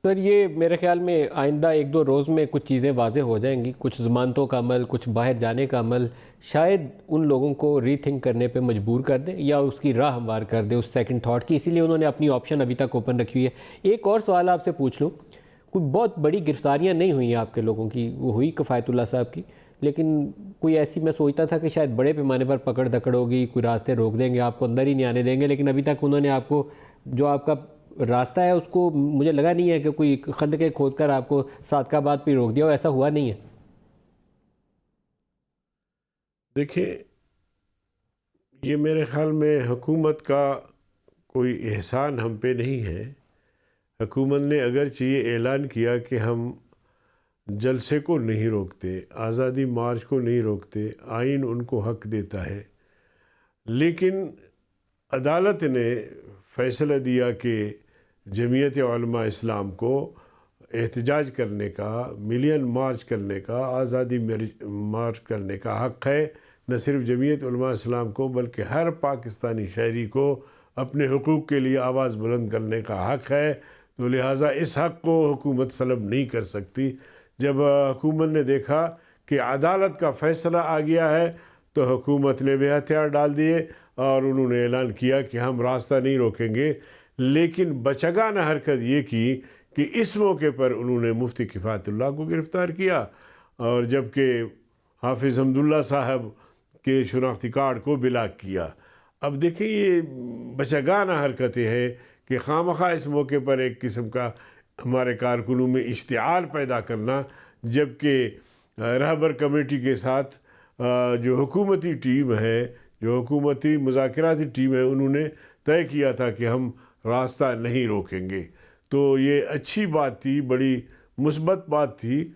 سر یہ میرے خیال میں آئندہ ایک دو روز میں کچھ چیزیں واضح ہو جائیں گی، کچھ ضمانتوں کا عمل، کچھ باہر جانے کا عمل شاید ان لوگوں کو ری تھنک کرنے پہ مجبور کر دیں یا اس کی راہ ہموار کر دے اس سیکنڈ تھاٹ کی، اسی لیے انہوں نے اپنی آپشن ابھی تک اوپن رکھی ہوئی ہے۔ ایک اور سوال آپ سے پوچھ لوں، کوئی بہت بڑی گرفتاریاں نہیں ہوئی ہیں آپ کے لوگوں کی، وہ ہوئی کفایت اللہ صاحب کی، لیکن کوئی ایسی میں سوچتا تھا کہ شاید بڑے پیمانے پر پکڑ دکڑ ہوگی، کوئی راستے روک دیں گے، آپ کو اندر ہی نہیں آنے دیں گے، لیکن ابھی تک انہوں نے آپ کو جو آپ کا راستہ ہے اس کو مجھے لگا نہیں ہے کہ کوئی خندقیں کھود کر آپ کو صادقہ آباد پہ روک دیا ہو، ایسا ہوا نہیں ہے۔ دیکھیں، یہ میرے خیال میں حکومت کا کوئی احسان ہم پہ نہیں ہے۔ حکومت نے اگرچہ یہ اعلان کیا کہ ہم جلسے کو نہیں روکتے، آزادی مارچ کو نہیں روکتے، آئین ان کو حق دیتا ہے، لیکن عدالت نے فیصلہ دیا کہ جمعیت علماء اسلام کو احتجاج کرنے کا، ملین مارچ کرنے کا، آزادی مارچ کرنے کا حق ہے، نہ صرف جمعیت علماء اسلام کو بلکہ ہر پاکستانی شہری کو اپنے حقوق کے لیے آواز بلند کرنے کا حق ہے۔ تو لہٰذا اس حق کو حکومت سلب نہیں کر سکتی۔ جب حکومت نے دیکھا کہ عدالت کا فیصلہ آ گیا ہے تو حکومت نے بھی ہتھیار ڈال دیے اور انہوں نے اعلان کیا کہ ہم راستہ نہیں روکیں گے، لیکن بچگانہ حرکت یہ کی کہ اس موقع پر انہوں نے مفتی کفایت اللہ کو گرفتار کیا، اور جبکہ حافظ حمداللہ صاحب کے شناختی کارڈ کو بلاک کیا۔ اب دیکھیں یہ بچگانہ حرکتیں ہیں کہ خواہ اس موقع پر ایک قسم کا ہمارے کارکنوں میں اشتعال پیدا کرنا، جبکہ رہبر کمیٹی کے ساتھ جو حکومتی ٹیم ہے، جو حکومتی مذاکراتی ٹیم ہے، انہوں نے طے کیا تھا کہ ہم راستہ نہیں روکیں گے۔ تو یہ اچھی بات تھی، بڑی مثبت بات تھی،